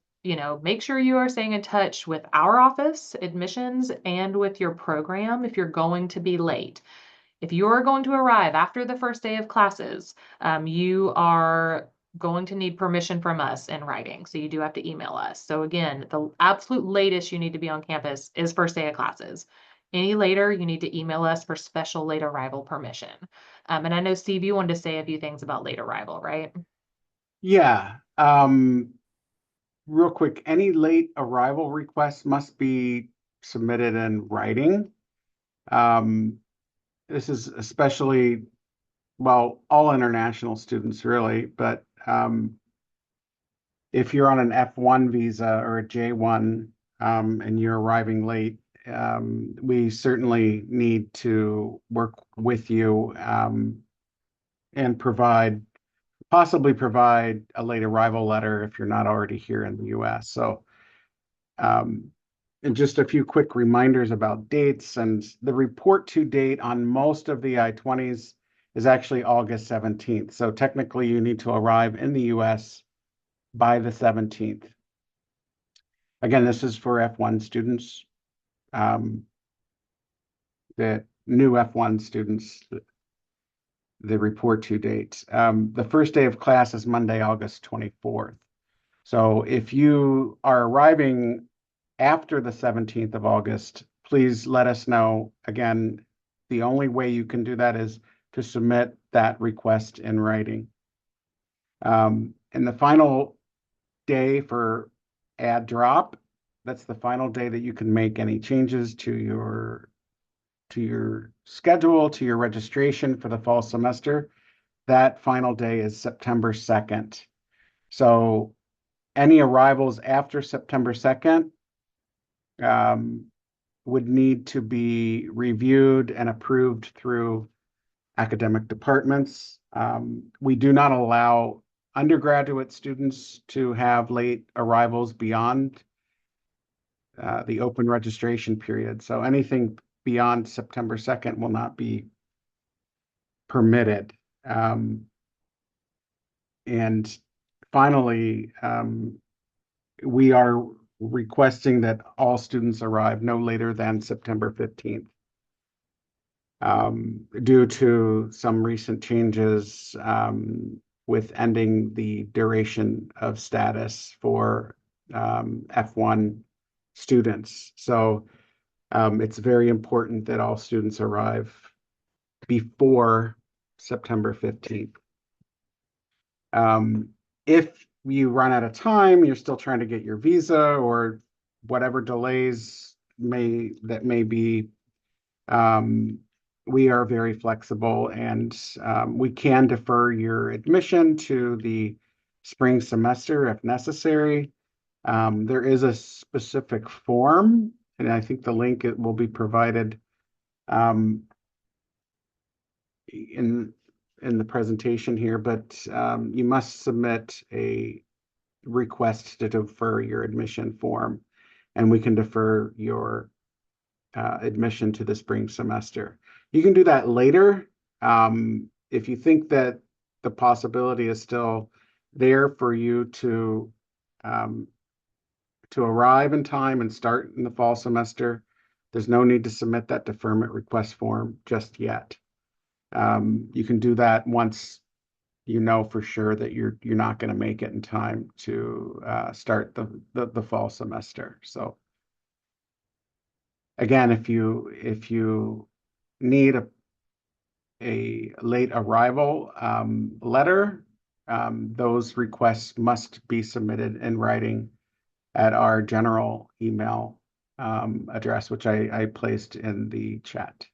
[SPEAKER 1] make sure you are staying in touch with our office, admissions, and with your program if you're going to be late. If you're going to arrive after the first day of classes, you are going to need permission from us in writing. So you do have to email us. So again, the absolute latest you need to be on campus is first day of classes. Any later, you need to email us for special late arrival permission. And I know, Steve, you wanted to say a few things about late arrival, right?
[SPEAKER 2] Yeah. Real quick, any late arrival requests must be submitted in writing. This is especially, well, all international students really, but if you're on an F1 visa or a J1 and you're arriving late, we certainly need to work with you and possibly provide a late arrival letter if you're not already here in the US. So, and just a few quick reminders about dates. And the report to date on most of the I-20s is actually August 17th. So technically you need to arrive in the US by the 17th. Again, this is for F1 students. The new F1 students, the report to date. The first day of class is Monday, August 24th. So if you are arriving after the 17th of August, please let us know. Again, the only way you can do that is to submit that request in writing. And the final day for add drop, that's the final day that you can make any changes to your schedule, to your registration for the fall semester. That final day is September 2nd. So any arrivals after September 2nd would need to be reviewed and approved through academic departments. We do not allow undergraduate students to have late arrivals beyond the open registration period. So anything beyond September 2nd will not be permitted. And finally, we are requesting that all students arrive no later than September 15th. Due to some recent changes with ending the duration of status for F1 students. So it's very important that all students arrive before September 15th. If you run out of time, you're still trying to get your visa or whatever delays that may be, we are very flexible, and we can defer your admission to the spring semester if necessary. There is a specific form, and I think the link will be provided in the presentation here, but you must submit a request to defer your admission form, and we can defer your admission to the spring semester. You can do that later if you think that the possibility is still there for you to arrive in time and start in the fall semester. There's no need to submit that deferment request form just yet. You can do that once you know for sure that you're not going to make it in time to start the fall semester. So again, if you need a late arrival letter, those requests must be submitted in writing at our general email address, which I placed in the chat.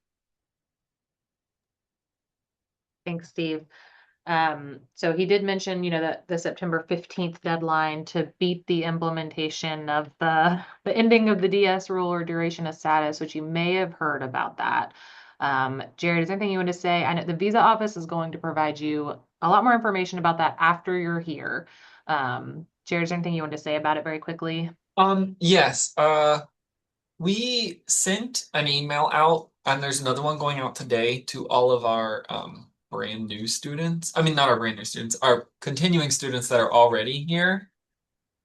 [SPEAKER 1] Thanks, Steve. So he did mention, that the September 15th deadline to beat the implementation of the ending of the DS rule or duration of status, which you may have heard about that. Jared, is there anything you want to say? I know the visa office is going to provide you a lot more information about that after you're here. Jared, is there anything you want to say about it very quickly?
[SPEAKER 5] Yes. We sent an email out, and there's another one going out today to all of our brand new students. I mean, not our brand new students, our continuing students that are already here,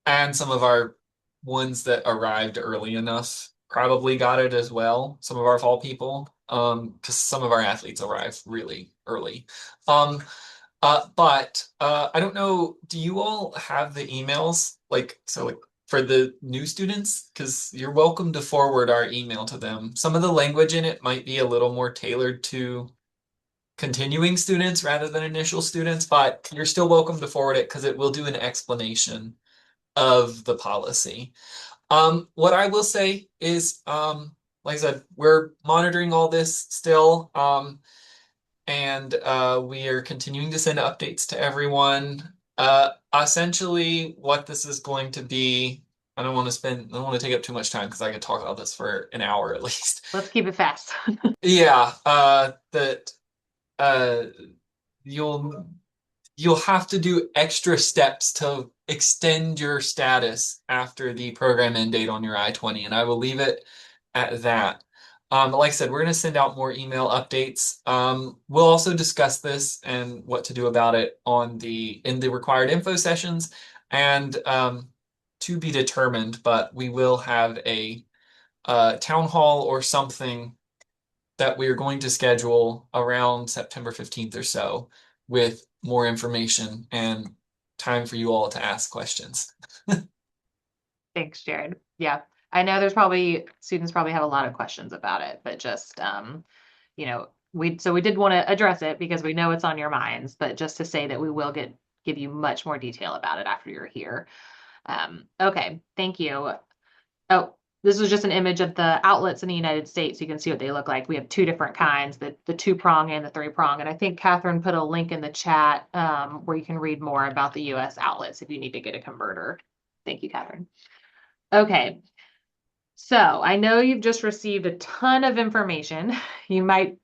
[SPEAKER 5] and some of our ones that arrived early enough probably got it as well. Some of our fall people, because some of our athletes arrive really early. But I don't know, do you all have the emails? Like for the new students? Because you're welcome to forward our email to them. Some of the language in it might be a little more tailored to continuing students rather than initial students, but you're still welcome to forward it because it will do an explanation of the policy. What I will say is, like I said, we're monitoring all this still, and we are continuing to send updates to everyone. Essentially, what this is going to be, I don't want to take up too much time because I could talk about this for an hour at least.
[SPEAKER 1] Let's keep it fast.
[SPEAKER 5] Yeah, you'll have to do extra steps to extend your status after the program end date on your I-20, and I will leave it at that. But like I said, we're going to send out more email updates. We'll also discuss this and what to do about it in the required info sessions, and to be determined. But we will have a town hall or something that we are going to schedule around September 15th or so, with more information and time for you all to ask questions.
[SPEAKER 1] Thanks, Jared. Yeah, I know there's probably students probably have a lot of questions about it, but just you know, we did want to address it because we know it's on your minds, but just to say that we will give you much more detail about it after you're here. Okay, thank you. Oh, this was just an image of the outlets in the United States. You can see what they look like. We have two different kinds, the two-prong and the three-prong. And I think Catherine put a link in the chat where you can read more about the US outlets if you need to get a converter. Thank you, Catherine. Okay, so I know you've just received a ton of information. You might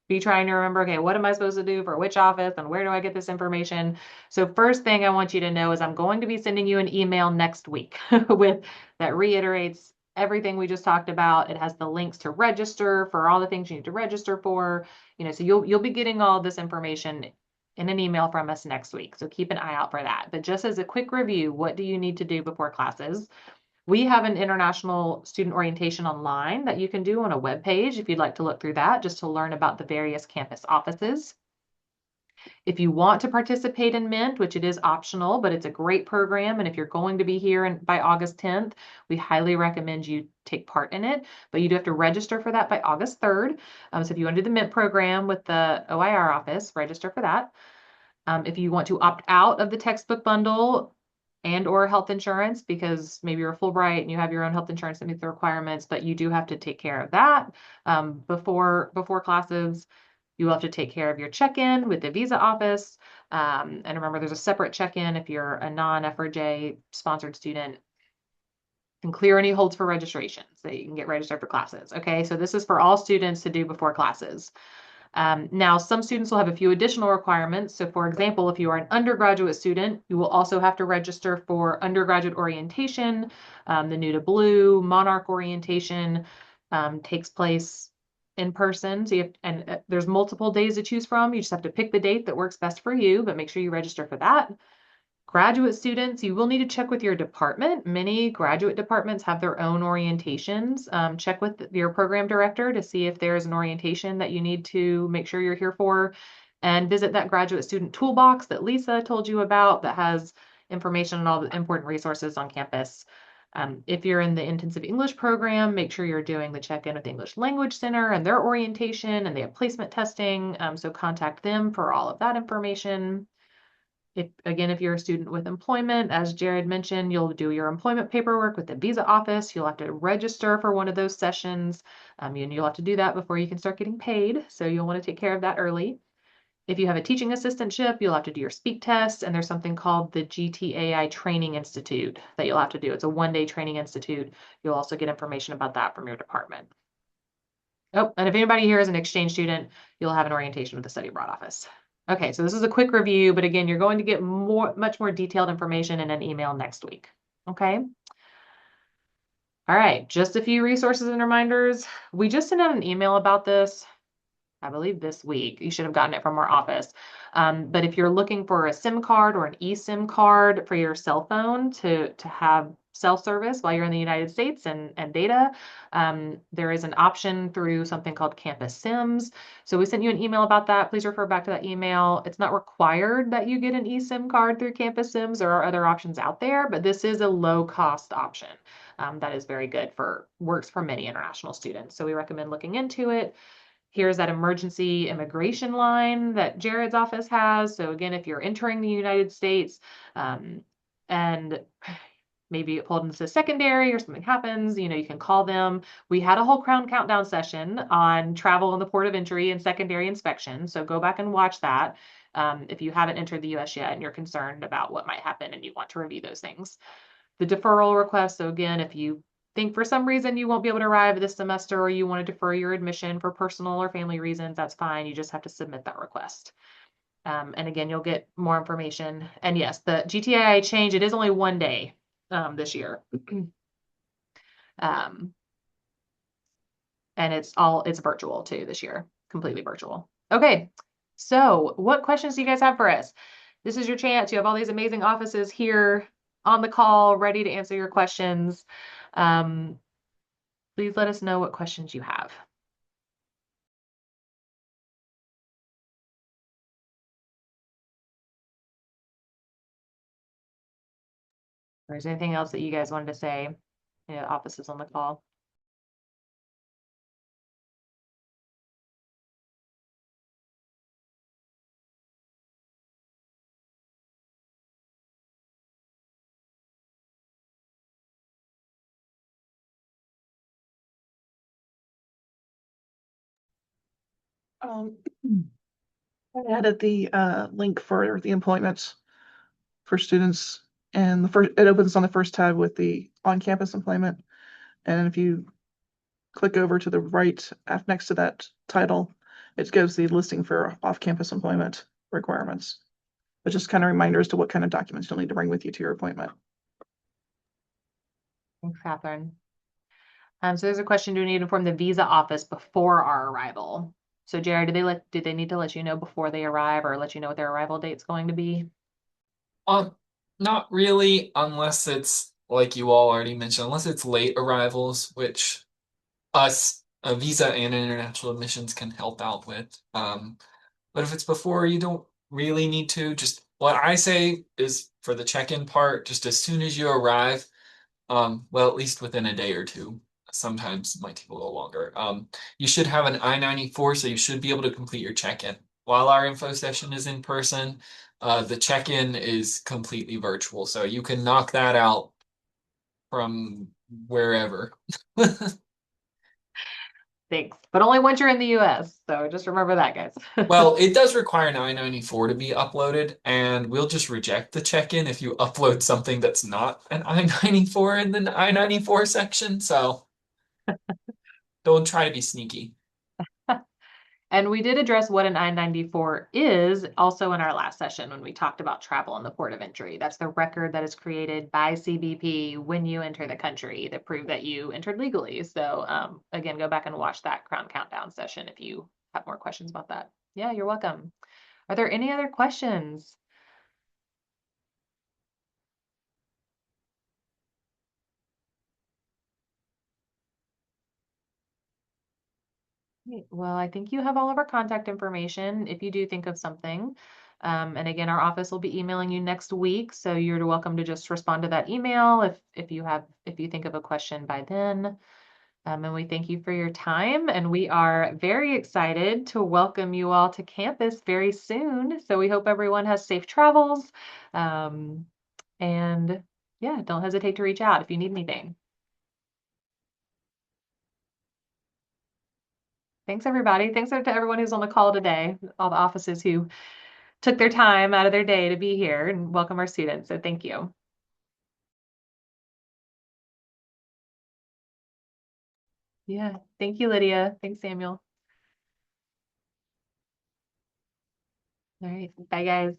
[SPEAKER 1] be trying to remember, okay, what am I supposed to do for which office and where do I get this information? So first thing I want you to know is I'm going to be sending you an email next week with that reiterates everything we just talked about. It has the links to register for all the things you need to register for, so you'll be getting all this information in an email from us next week. So keep an eye out for that. But just as a quick review, what do you need to do before classes? We have an international student orientation online that you can do on a web page if you'd like to look through that, just to learn about the various campus offices. If you want to participate in Mint, which it is optional, but it's a great program, and if you're going to be here by August 10th, we highly recommend you take part in it, but you do have to register for that by August 3rd. So if you want to do the Mint program with the OIR office, register for that. If you want to opt out of the textbook bundle and or health insurance, because maybe you're a Fulbright and you have your own health insurance that meets the requirements, but you do have to take care of that before classes. You will have to take care of your check-in with the visa office. And remember, there's a separate check-in if you're a non-FRJ sponsored student, and clear any holds for registration so you can get registered for classes. Okay, so this is for all students to do before classes. Now, some students will have a few additional requirements. So for example, if you are an undergraduate student, you will also have to register for undergraduate orientation. The New to Blue, Monarch orientation takes place in person. So there's multiple days to choose from. You just have to pick the date that works best for you, but make sure you register for that. Graduate students, you will need to check with your department. Many graduate departments have their own orientations. Check with your program director to see if there's an orientation that you need to make sure you're here for, and visit that graduate student toolbox that Lisa told you about that has information on all the important resources on campus. If you're in the intensive English program, make sure you're doing the check-in with the English Language Center and their orientation, and they have placement testing. So contact them for all of that information. If you're a student with employment, as Jared mentioned, you'll do your employment paperwork with the visa office. You'll have to register for one of those sessions. And you'll have to do that before you can start getting paid. So you'll want to take care of that early. If you have a teaching assistantship, you'll have to do your speak test. And there's something called the GTAI Training Institute that you'll have to do. It's a one-day training institute. You'll also get information about that from your department. Oh, and if anybody here is an exchange student, you'll have an orientation with the study abroad office. Okay, so this is a quick review, but again, you're going to get much more detailed information in an email next week. Okay. All right, just a few resources and reminders. We just sent out an email about this, I believe this week. You should have gotten it from our office. But if you're looking for a SIM card or an eSIM card for your cell phone to have cell service while you're in the United States and data, there is an option through something called Campus SIMs. So we sent you an email about that. Please refer back to that email. It's not required that you get an eSIM card through Campus SIMs. There are other options out there, but this is a low cost option that is very good works for many international students. So we recommend looking into it. Here's that emergency immigration line that Jared's office has. So again, if you're entering the United States and maybe it pulled into secondary or something happens, you can call them. We had a whole Crown Countdown session on travel in the port of entry and secondary inspection. So go back and watch that if you haven't entered the US yet and you're concerned about what might happen and you want to review those things. The deferral request. So again, if you think for some reason you won't be able to arrive this semester or you want to defer your admission for personal or family reasons, that's fine. You just have to submit that request. And again, you'll get more information. And yes, the GTAI change, it is only one day this year. And it's virtual too this year, completely virtual. Okay, so what questions do you guys have for us? This is your chance. You have all these amazing offices here on the call, ready to answer your questions. Please let us know what questions you have. Or is there anything else that you guys wanted to say? Offices on the call.
[SPEAKER 9] Um, I added the link for the employment for students, and it opens on the first tab with the on-campus employment. And if you click over to the right next to that title, it gives the listing for off-campus employment requirements. But just kind of reminders to what kind of documents you'll need to bring with you to your appointment.
[SPEAKER 1] Thanks, Catherine. So there's a question, do we need to inform the visa office before our arrival? So Jared, did they need to let you know before they arrive or let you know what their arrival date's going to be?
[SPEAKER 5] Not really, unless it's like you all already mentioned, unless it's late arrivals, which us, a visa and international admissions can help out with. But if it's before, you don't really need to. Just what I say is for the check-in part, just as soon as you arrive, well, at least within a day or two. Sometimes it might take a little longer. You should have an I-94, so you should be able to complete your check-in. While our info session is in person, the check-in is completely virtual, so you can knock that out from wherever.
[SPEAKER 1] Thanks. But only once you're in the US. So just remember that, guys.
[SPEAKER 5] Well, it does require an I-94 to be uploaded, and we'll just reject the check-in if you upload something that's not an I-94 in the I-94 section. So don't try to be sneaky.
[SPEAKER 1] And we did address what an I-94 is also in our last session when we talked about travel in the port of entry. That's the record that is created by CBP when you enter the country to prove that you entered legally. So again, go back and watch that Crown Countdown session if you have more questions about that. Yeah, you're welcome. Are there any other questions? Great. Well, I think you have all of our contact information if you do think of something. And again, our office will be emailing you next week, so you're welcome to just respond to that email if you think of a question by then. And we thank you for your time, and we are very excited to welcome you all to campus very soon. So we hope everyone has safe travels. And yeah, don't hesitate to reach out if you need anything. Thanks, everybody. Thanks to everyone who's on the call today, all the offices who took their time out of their day to be here and welcome our students. So thank you. Yeah. Thank you, Lydia. Thanks, Samuel. All right. Bye, guys.